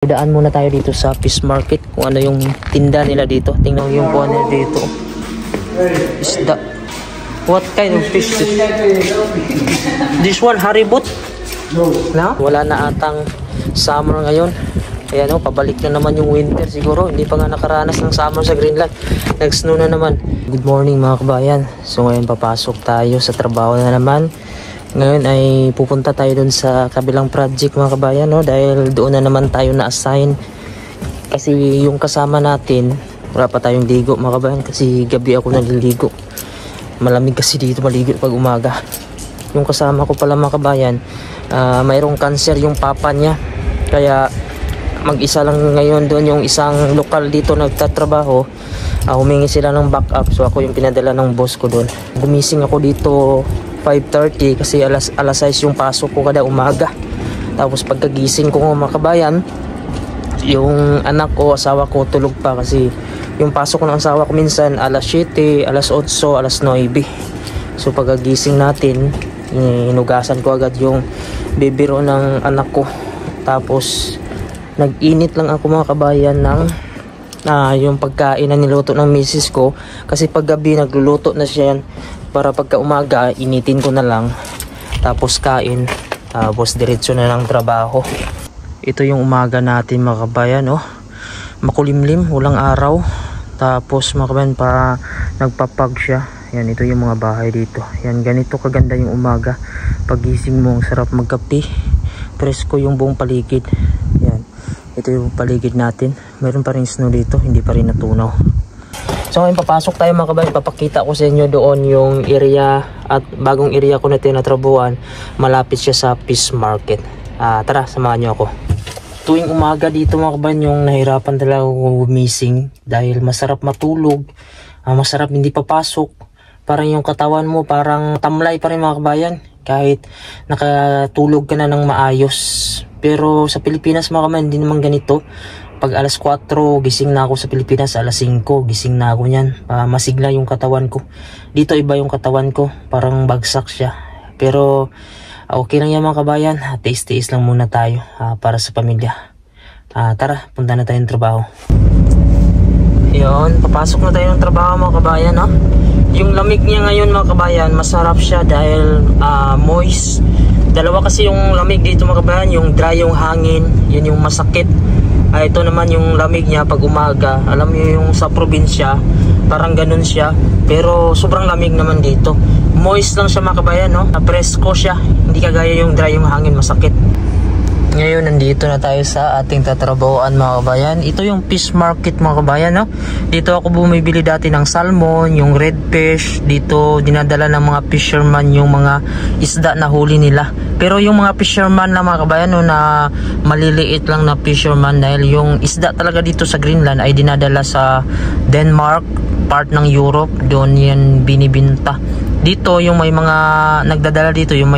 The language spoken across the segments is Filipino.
Daan muna tayo dito sa fish market kung ano yung tinda nila dito. Tingnan yung kuha nila dito. Isda. What kind of fish this? This one, haribut? No? Wala na atang summer ngayon. Ayan o, pabalik na naman yung winter siguro. Hindi pa nga nakaranas ng summer sa Greenland. Nag-snow na naman. Good morning mga kabayan. So ngayon papasok tayo sa trabaho na naman. Ngayon ay pupunta tayo dun sa kabilang project mga kabayan, no? Dahil doon na naman tayo na-assign. Kasi yung kasama natin, wala pa tayong ligo mga kabayan. Kasi gabi ako naliligo. Malamig kasi dito maligo pag umaga. Yung kasama ko pala mga kabayan, mayroong cancer yung papa niya. Kaya mag-isa lang ngayon doon yung isang lokal dito nagtatrabaho. Humingi sila ng backup. So ako yung pinadala ng boss ko doon. Gumising ako dito 5:30 kasi alas 6 yung pasok ko kada umaga. Tapos pagkagising ko mga kabayan, yung anak ko, asawa ko tulog pa kasi yung pasok ko ng asawa ko minsan alas 7, alas 8, alas 9. So pagkagising natin, hinugasan ko agad yung bibiro ng anak ko. Tapos nag-init lang ako mga kabayan ng yung pagkain na niluto ng misis ko. Kasi paggabi nagluluto na siya yan para pagka umaga initin ko na lang, tapos kain, tapos diretso na ng trabaho. Ito yung umaga natin mga kabayan, oh. Makulimlim, walang araw. Tapos mga kabayan, para nagpapag siya. Yan, ito yung mga bahay dito. Yan, ganito kaganda yung umaga. Pagising mo, sarap magkape. Presko yung buong paligid. Yan, ito yung paligid natin. Meron pa rin snow dito, hindi pa rin natunaw. So ngayon papasok tayo mga kabayan, papakita ko sa inyo doon yung area at bagong area ko na tinatrabuhan. Malapit siya sa fish market. Tara, samahan nyo ako. Tuwing umaga dito mga kabayan, yung nahirapan talaga gumising dahil masarap matulog, masarap hindi papasok. Parang yung katawan mo parang tamlay pa rin mga kabayan kahit nakatulog ka na ng maayos. Pero sa Pilipinas mga kabayan, hindi naman ganito. Pag alas 4 gising na ako sa Pilipinas, alas 5 gising na ako niyan. Masigla yung katawan ko. Dito iba yung katawan ko, parang bagsak siya. Pero okay lang yan mga kabayan. Tiis-tiis lang muna tayo para sa pamilya. Tara, punta na tayong trabaho. Yun, papasok na tayo ng trabaho mga kabayan, no? Yung lamig niya ngayon mga kabayan, masarap siya dahil moist. Dalawa kasi yung lamig dito mga kabayan, yung dry yung hangin, yun yung masakit. Ito naman yung lamig niya pag umaga. Alam niyo yung sa probinsya, parang ganun siya. Pero sobrang lamig naman dito. Moist lang siya mga kabayan, no? Presko siya. Hindi kagaya yung dry yung hangin, masakit. Ngayon nandito na tayo sa ating tatrabahoan mga kabayan. Ito yung fish market mga kabayan, no? Dito ako bumibili dati ng salmon, yung red fish. Dito dinadala ng mga fisherman yung mga isda na huli nila. Pero yung mga fisherman na mga kabayan, no, na maliliit lang na fisherman, dahil yung isda talaga dito sa Greenland ay dinadala sa Denmark, part ng Europe, doon yan binibinta. Dito yung may mga nagdadala dito, yung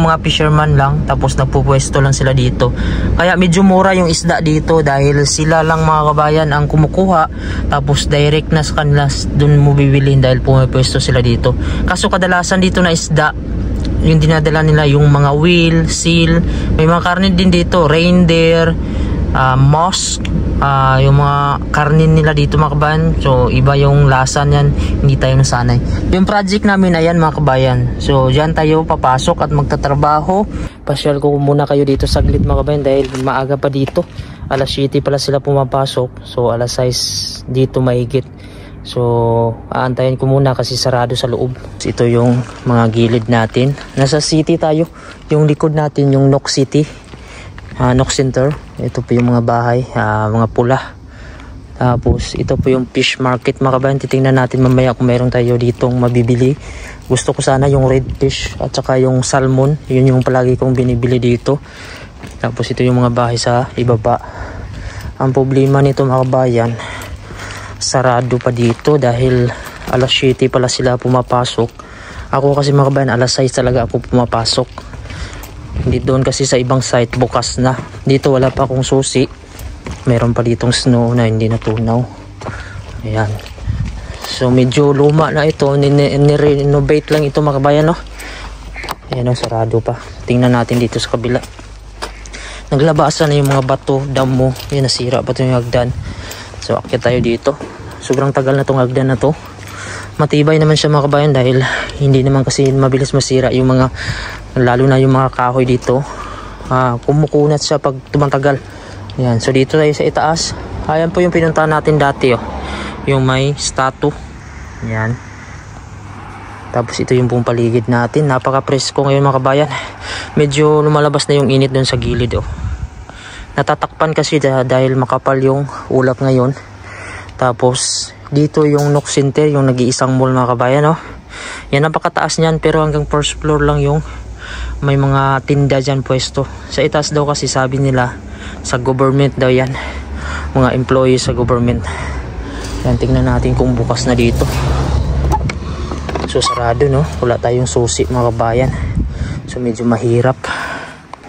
mga fisherman lang, tapos nagpupwesto lang sila dito. Kaya medyo mura yung isda dito dahil sila lang mga kabayan ang kumukuha, tapos direct na sa kanila doon mo bibilhin dahil pumipwesto sila dito. Kaso kadalasan dito na isda, yung dinadala nila yung mga whale, seal, may mga karne din dito, reindeer, mosk, yung mga karnin nila dito mga kabayan. So iba yung lasa niyan, hindi tayo nasanay. Yung project namin ayan mga kabayan. So dyan tayo papasok at magtatrabaho. Pasyal ko muna kayo dito saglit mga kabayan dahil maaga pa dito. Alas 7 pala sila pumapasok. So alas 6 dito mahigit. So aantayin ko muna kasi sarado sa loob. Ito yung mga gilid natin. Nasa city tayo. Yung likod natin yung Nok City, Nok Center. Ito po yung mga bahay, mga pula. Tapos ito po yung fish market mga kabayan. Titingnan natin mamaya kung meron tayo ditong mabibili. Gusto ko sana yung red fish at saka yung salmon. Yun yung palagi kong binibili dito. Tapos ito yung mga bahay sa ibaba. Ang problema nito mga kabayan, sarado pa dito dahil alas 7 pala sila pumapasok. Ako kasi mga kabayan, alas 6 talaga ako pumapasok. Hindi doon kasi sa ibang site bukas na. Dito wala pa akong susi. Meron pa ditong snow na hindi natunaw. Ayan. So medyo luma na ito. Ni-renovate lang ito mga kabayan, no? Ayan o, sarado pa. Tingnan natin dito sa kabila. naglabasan na yung mga bato, damo. Yan, nasira pa ito yung hagdan. So akyat tayo dito. Sobrang tagal na tong hagdan na to. Matibay naman siya mga kabayan dahil hindi naman kasi mabilis masira yung mga, lalo na yung mga kahoy dito. Kumukunat siya pag tumatagal. Yan, so dito tayo sa itaas. Ayan po yung pinuntahan natin dati, oh. Yung may statue. Yan. Tapos ito yung pong paligid natin. Napaka-presko ngayon mga kabayan. Medyo lumalabas na yung init dun sa gilid, oh. Natatakpan kasi dahil makapal yung ulap ngayon. Tapos dito yung Nook Center, yung nag-iisang mall mga kabayan, oh. Yan, napakataas niyan pero hanggang first floor lang yung may mga tinda dyan pwesto. Sa itaas daw kasi sabi nila sa government daw yan. Mga employees sa government. Yan, tingnan natin kung bukas na dito. So sarado, no? Wala tayong susi mga kabayan. So medyo mahirap.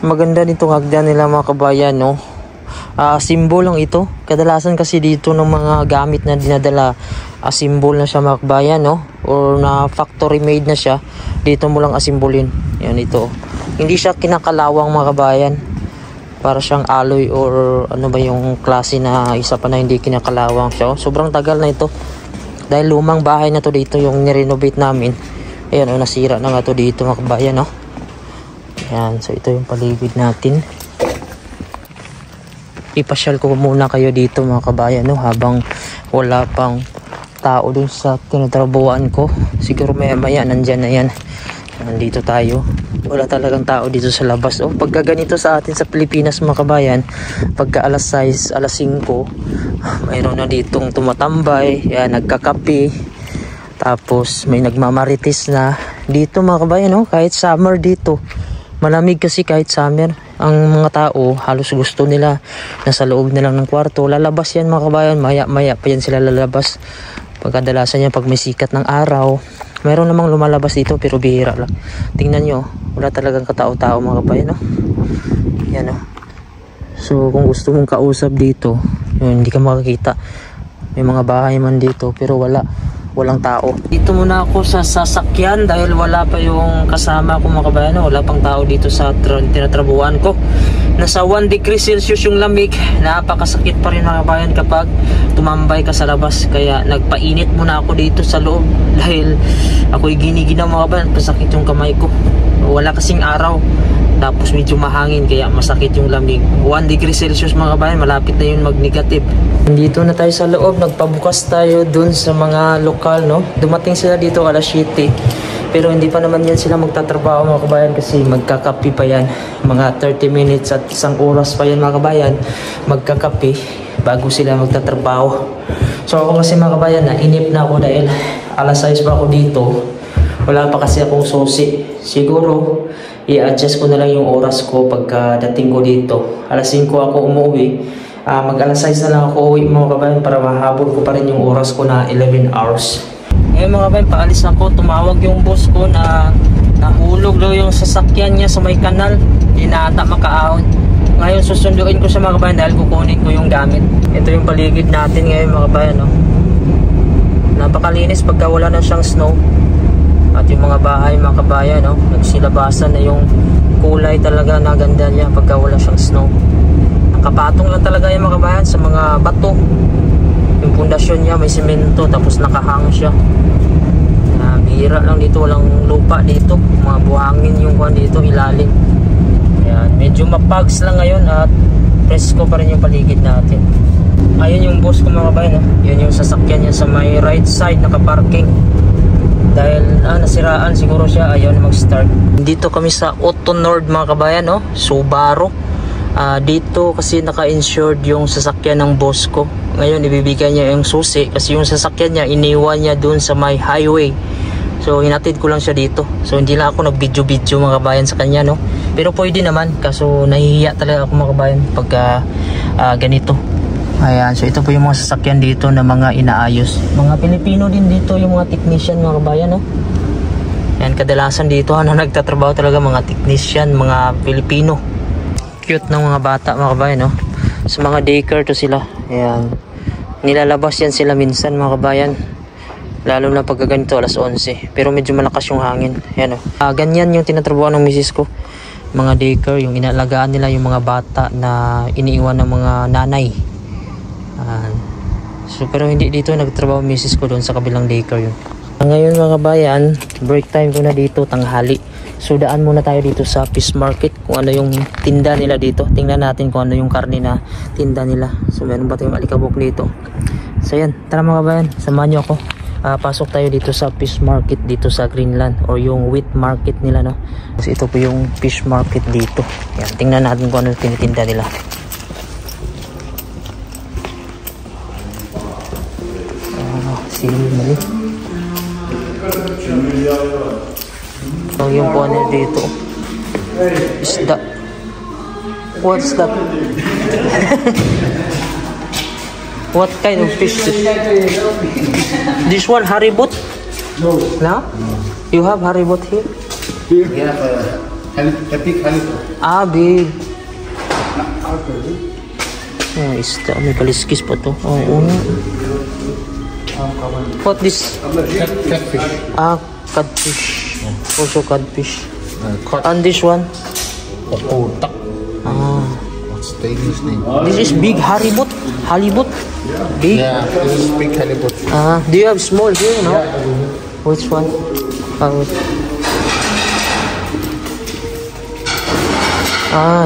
Maganda nitong hagdan nila mga kabayan, no? Symbol lang ito. Kadalasan kasi dito ng mga gamit na dinadala, symbol na siya mga kabayan, no? Or na factory made na siya. Dito mo lang asimbolin. Yan, ito. Hindi siya kinakalawang mga kabayan. Para siyang alloy or ano ba yung klase na isa pa na hindi kinakalawang siya. Sobrang tagal na ito. Dahil lumang bahay na to dito yung nirenovate namin. Ayan, nasira na nga to dito mga kabayan, no? Ayan, so ito yung paligid natin. Ipasyal ko muna kayo dito mga kabayan, no? Habang wala pang tao dun sa tinatrabuhan ko. Siguro maya nandyan na yan. Nandito tayo. Wala talagang tao dito sa labas. Oh, pagka ganito sa atin sa Pilipinas mga kabayan, pagka alas 6, alas 5, mayroon na ditong tumatambay, yan, nagkakape. Tapos may nagmamarites na dito mga kabayan, oh, kahit summer dito. Malamig kasi kahit summer. Ang mga tao halos gusto nila nasa loob na lang ng kwarto. Lalabas yan mga kabayan, maya pa yan sila lalabas. Pagkadalasan yan pag may sikat ng araw. Meron namang lumalabas dito pero bihira lang. Tingnan nyo, wala talagang katao-tao mga kabayan, no? Yan, no? So kung gusto mong kausap dito, yun, hindi ka makakita. May mga bahay man dito pero walang tao. Dito muna ako sa sasakyan dahil wala pa yung kasama ko mga kabayan, no? Wala pang tao dito sa tinatrabuhan ko. Nasa 1 degree Celsius yung lamig. Napakasakit pa rin mga kabayan kapag tumambay ka sa labas. Kaya nagpainit muna ako dito sa loob dahil ako'y giniginaw mga kabayan. Pasakit yung kamay ko. Wala kasing araw. Tapos medyo mahangin kaya masakit yung lamig. 1 degree Celsius mga kabayan. Malapit na yun mag-negative. Dito na tayo sa loob. Nagpabukas tayo dun sa mga lokal, no? Dumating sila dito alas 7. Pero hindi pa naman yan sila magtatrabaho mga kabayan kasi magkakape pa yan. Mga 30 minutes at 1 oras pa yan mga kabayan magkakape bago sila magtatrabaho. So ako kasi mga kabayan, nainip na ako dahil alas 6 pa ako dito. Wala pa kasi akong susi. Siguro i-adjust ko na lang yung oras ko pagkadating ko dito. Alas 5 ako umuwi. Mag alas 6 na lang ako uwi mga kabayan para mahabol ko pa rin yung oras ko na 11 hours. Ngayon mga kabayan, paalis ako. Tumawag yung boss ko na nahulog daw yung sasakyan niya sa may kanal. Hindi na ata makaahon. Ngayon susunduin ko sa mga kabayan dahil kukunin ko yung gamit. Ito yung paligid natin ngayon mga kabayan, no? Napakalinis pagka wala na siyang snow. At yung mga bahay mga kabayan, no? Nagsilabasan na yung kulay talaga na ganda niya pagka wala siyang snow. Nakapatong lang talaga yung mga kabayan sa mga bato. Yung pundasyon niya may semento tapos nakahang siya. Bihira lang dito, walang lupa dito. Mga buhangin yung kuhan dito, ilalim. Ayan, medyo mapags lang ngayon at presko pa rin yung paligid natin. Ayun yung boss ko mga kabayan, yun yung sasakyan niya sa may right side nakaparking. Dahil nasiraan siguro siya, ayaw na mag-start. Dito kami sa Auto Nord mga kabayan, no? Subaru. Dito kasi naka-insured yung sasakyan ng boss ko. Ngayon ibibigay niya yung susi kasi yung sasakyan niya iniwan niya dun sa may highway. So hinatid ko lang siya dito. So hindi lang ako nag-video mga kabayan sa kanya, no? Pero pwede naman, kaso nahihiya talaga ako mga kabayan pagka ganito. Ayan, so ito po yung mga sasakyan dito na mga inaayos. Mga Pilipino din dito yung mga technician mga kabayan, no? Ayan, kadalasan dito na nagtatrabaho talaga mga technician, mga Pilipino. Cute ng mga bata mga kabayan, no? Sa mga daycare to sila. Ayan, nilalabas yan sila minsan mga kabayan, lalo na pagka ganito alas 11. Pero medyo malakas yung hangin. Ayan, ganyan yung tinatrabuhan ng misis ko. mga daycare, yung inaalagaan nila yung mga bata na iniiwan ng mga nanay. So pero hindi dito nagtrabaho misis ko, doon sa kabilang daycare yun. Ngayon mga kabayan, break time ko na dito, tanghali. So daan muna tayo dito sa fish market kung ano yung tinda nila dito. Tingnan natin kung ano yung karne na tinda nila. So meron ba tayong alikabok dito? So yan, tara mga kabayan, samahan nyo ako. Pasok tayo dito sa fish market dito sa Greenland, or yung wheat market nila, no? Kasi ito po yung fish market dito. Yan, tingnan natin kung ano tinitinda nila. Mali. So yung po ano dito, isda. What's that? What kind of fish is this? This one haribut? No. No? You have haribut here? Here we have a big halibut. Big. Isda. May kaliskis pa to. What this? Catfish. Codfish. Also codfish. And this one? Otak. What's the English name? This is big halibut. Halibut? Big? Yeah, this is big halibut. Do you have small here, no? Yeah. Which one?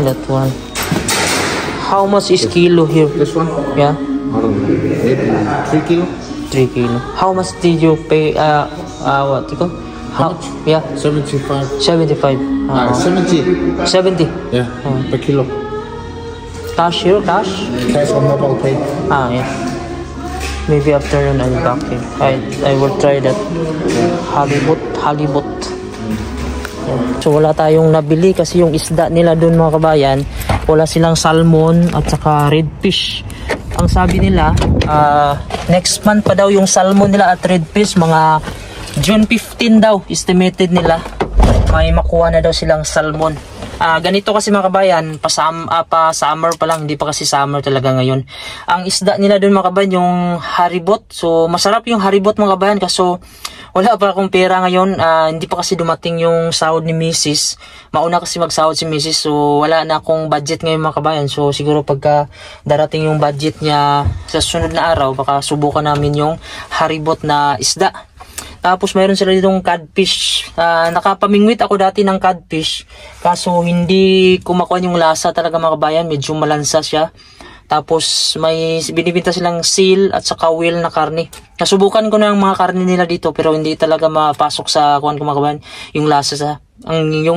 That one. How much is kilo here? This one? Yeah. I don't know. Maybe 3 kilo? 3 kilo. How much did you pay? What you call? How much? Yeah. 75. 75. 70. 70. Yeah, per kilo. Cash here? Cash? Cash or mobile pay? Yeah. Maybe after yun I'll back here. I will try that. Halibut. So wala tayong nabili kasi yung isda nila doon mga kabayan, wala silang salmon at saka redfish. Ang sabi nila, next month pa daw yung salmon nila at redfish, mga June 15 daw estimated nila may makuha na daw silang salmon. Ganito kasi mga kabayan, pa summer pa lang, hindi pa kasi summer talaga ngayon. Ang isda nila doon mga kabayan, yung haribut. So masarap yung haribut mga kabayan, kaso wala pa akong pera ngayon. Hindi pa kasi dumating yung sahod ni Mrs. Mauna kasi magsahod si Mrs. So wala na akong budget ngayon mga kabayan. So siguro pagka darating yung budget niya sa sunod na araw, baka subukan namin yung haribut na isda. Tapos mayroon sila ditong codfish. Nakapamingwit ako dati ng codfish, kaso hindi ko makuha yung lasa talaga mga kabayan. Medyo malansa siya. Tapos may binibenta silang seal at saka whale na karne. Nasubukan ko na yung mga karne nila dito, pero hindi talaga mapasok sa kuwan ko mga kabayan yung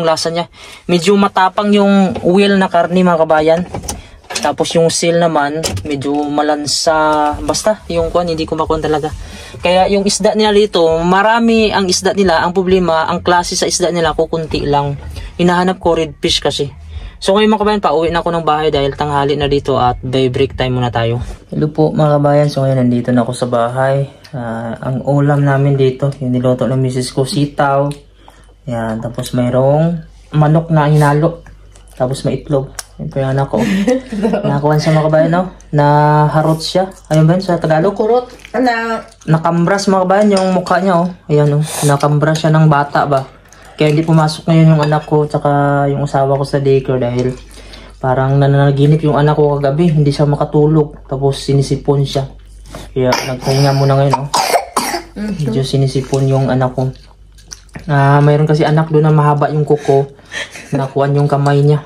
lasa niya. Medyo matapang yung whale na karne mga kabayan. Tapos yung seal naman medyo malansa, basta yung kuwan hindi ko makuha talaga. Kaya yung isda nila dito, marami ang isda nila. Ang problema, ang klase sa isda nila kukunti lang. Hinahanap ko redfish kasi. So ngayon mga kabayan, pauwi na ako ng bahay dahil tanghali na dito at by break time muna tayo. Hello po mga kabayan, so ngayon nandito na ako sa bahay. Ang ulam namin dito, yung niloto ng misis ko, sitaw. Yan, tapos mayroong manok na hinalo. Tapos may itlog. Yan po yung anak ko. Nakakuhan siya mga kabayan, no? Naharot siya. Ayun ba yun sa Tagalog? Kurot. Nakambras mga kabayan yung mukha niya, oh. Ayan, oh. Nakambras siya ng bata ba. Kaya hindi pumasok ngayon yung anak ko tsaka yung asawa ko sa daycare dahil parang nananaginip yung anak ko kagabi. Hindi siya makatulog. Tapos sinisipon siya. Kaya nagpahinga muna ngayon, oh. Medyo sinisipon yung anak ko. Mayroon kasi anak doon na mahaba yung kuko. Nakuha yung kamay niya.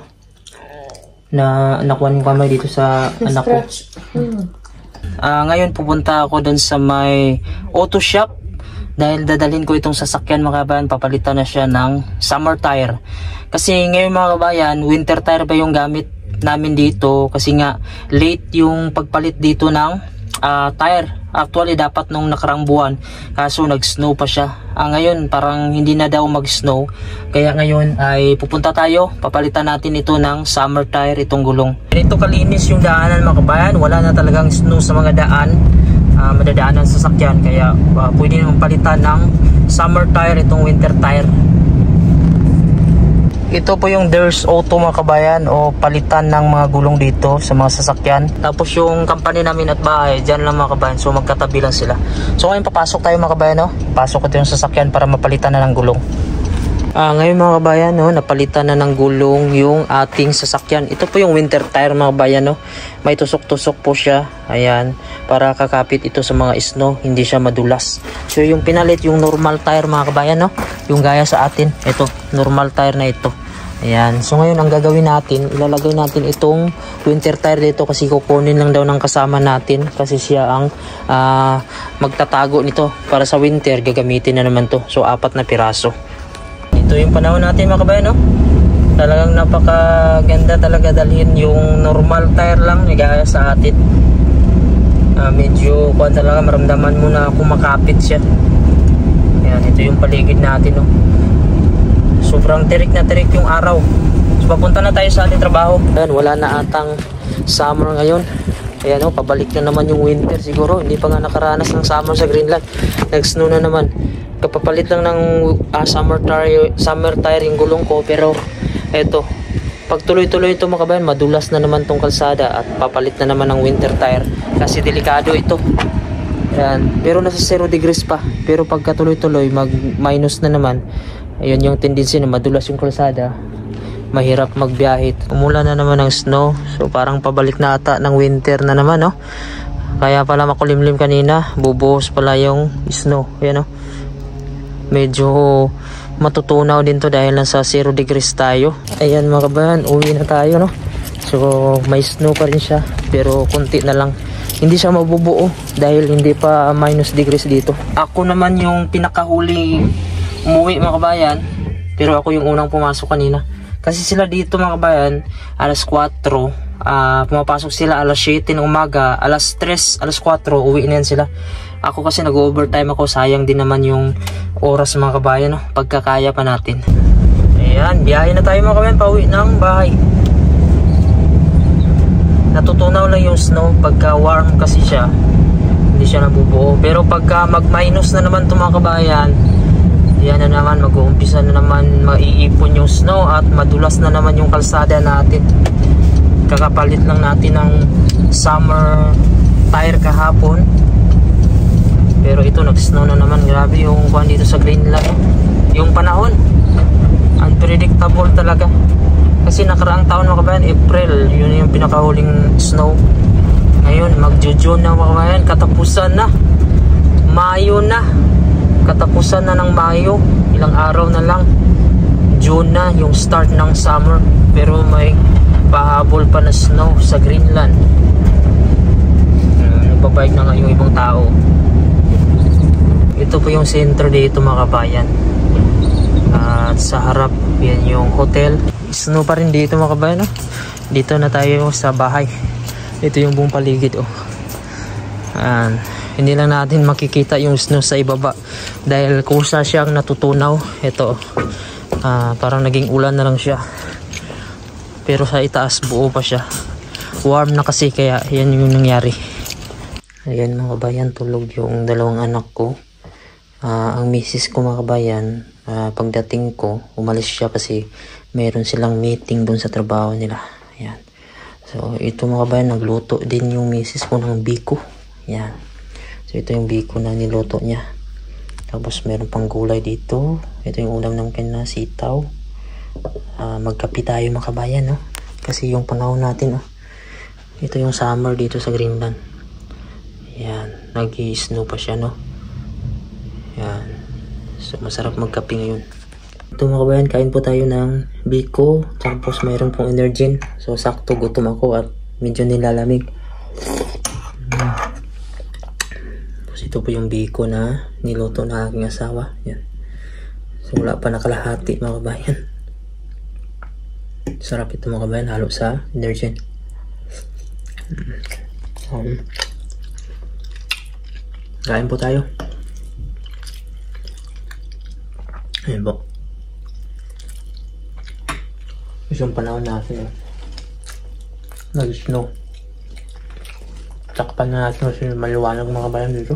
Nakuha yung kamay dito sa anak ko. Ngayon pupunta ako doon sa may auto shop dahil dadalhin ko itong sasakyan mga kabayan. Papalitan na siya ng summer tire kasi ngayon mga kabayan winter tire pa yung gamit namin dito kasi nga late yung pagpalit dito ng tire. Actually dapat nung nakarang buwan, kaso nag-snow pa siya. Ngayon parang hindi na daw mag-snow, kaya ngayon ay pupunta tayo, papalitan natin ito ng summer tire, itong gulong. Ito kalinis yung daanan mga kabayan, wala na talagang snow sa mga daan, madadaanan sa sasakyan, kaya pwede nang palitan ng summer tire, itong winter tire. Ito po yung Ders Auto mga kabayan, o palitan ng mga gulong dito sa mga sasakyan. Tapos yung company namin at bahay, dyan lang mga kabayan. So magkatabi lang sila. So ngayon papasok tayo mga kabayan, no? Pasok ito yung sasakyan para mapalitan na ng gulong. Ngayon mga kabayan, no, napalitan na ng gulong yung ating sasakyan. Ito po yung winter tire mga kabayan, no. May tusok-tusok po siya. Ayan, para kakapit ito sa mga snow, hindi siya madulas. So yung pinalit yung normal tire mga kabayan, no. Yung gaya sa atin, ito, normal tire na ito. Ayan, so ngayon ang gagawin natin, ilalagay natin itong winter tire dito kasi kukunin lang daw ng kasama natin kasi siya ang magtatago nito para sa winter, gagamitin na naman to. So 4 na piraso. Ito yung panahon natin mga kabayan, no? Talagang napakaganda talaga dalhin yung normal tire lang gaya sa atin. Medyo kuwan talaga, maramdaman mo na kumakapit siya. Ayan, ito yung paligid natin, no? Sobrang tirik na tirik yung araw. So papunta na tayo sa ating trabaho. Ayan, wala na atang summer ngayon. Ayan, no? Pabalik na naman yung winter siguro. Hindi pa nga nakaranas ng summer sa Greenland. Nag-snow na naman. Kapapalit lang ng summer tire yung gulong ko, pero eto, pag tuloy-tuloy ito mga kabayan, madulas na naman tong kalsada at papalit na naman ng winter tire kasi delikado ito. Ayan, pero nasa 0 degrees pa, pero pagka tuloy-tuloy mag minus na naman, ayun yung tendency na madulas yung kalsada, mahirap magbiyahe. Umulan na naman ng snow, so parang pabalik na ata ng winter na naman, no? Kaya pala makulimlim kanina, bubuhos pala yung snow. Ayan, no? Medyo matutunaw din to dahil nasa 0 degrees tayo. Ayan mga kabayan, uwi na tayo, no? So may snow pa rin siya, pero kunti na lang. Hindi siya mabubuo dahil hindi pa minus degrees dito. Ako naman yung pinakahuli umuwi mga kabayan, pero ako yung unang pumasok kanina. Kasi sila dito mga kabayan, alas 4, pumapasok sila alas 7 ng umaga, alas 3, alas 4, uwi na yan sila. Ako kasi nag-overtime ako, sayang din naman yung oras mga kabayan, no? Pagkakaya pa natin. Ayan, biyahe na tayo mga kabayan, pauwi ng bahay. Natutunaw lang yung snow, pagka warm kasi siya, hindi siya nabubuo. Pero pagka mag-minus na naman ito mga kabayan, yan na naman, mag-uumpisa na naman maiipon yung snow at madulas na naman yung kalsada natin. Kakapalit lang natin ng summer tire kahapon, pero ito nag-snow na naman. Grabe yung kuhan dito sa Greenland, yung panahon unpredictable talaga. Kasi nakaraang taon mga kabayan, April, yun yung pinakahuling snow. Ngayon mag-June na mga kabayan, katapusan na. Mayo na, katapusan na ng Mayo, ilang araw na lang June na, yung start ng summer. Pero may pahabol pa na snow sa Greenland. Nagbabayag na nga yung ibang tao. Ito po yung center dito mga kabayan. At sa harap, yan yung hotel. Snow pa rin dito mga kabayan, no? Dito na tayo sa bahay. Ito yung buong paligid, oh. Hindi lang natin makikita yung snow sa ibaba dahil kusa siyang natutunaw. Ito, parang naging ulan na lang siya, pero sa itaas buo pa siya. Warm na kasi, kaya yan yung nangyari. Ayan mga kabayan, tulog yung dalawang anak ko. Ang misis ko mga kabayan, pagdating ko, umalis siya kasi meron silang meeting dun sa trabaho nila. Ayan. So ito mga kabayan, nagluto din yung misis ko ng biko. Ayan. So ito yung biko na niluto niya. Tapos meron pang gulay dito. Ito yung ulam ng na sitaw. Magkape tayo mga kabayan, no? Kasi yung panahon natin, oh. Ito yung summer dito sa Greenland. Ayan. Nag-i-snow pa siya, no? Ayan. So masarap magkape ngayon. Ito mga kabayan, kain po tayo ng biko. Tapos mayroon pong Energin. So sakto, gutom ako at medyo nilalamig. Tapos ito po yung biko na niluto na aking asawa. Yan. So wala pa nakalahati mga kabayan. Sarap ito mga kabayan, halo sa Energin. Kain po tayo. Ayan po. Isang panahon natin, nag-snow. Takpan na natin kasi maliwanag mga kabayan dito.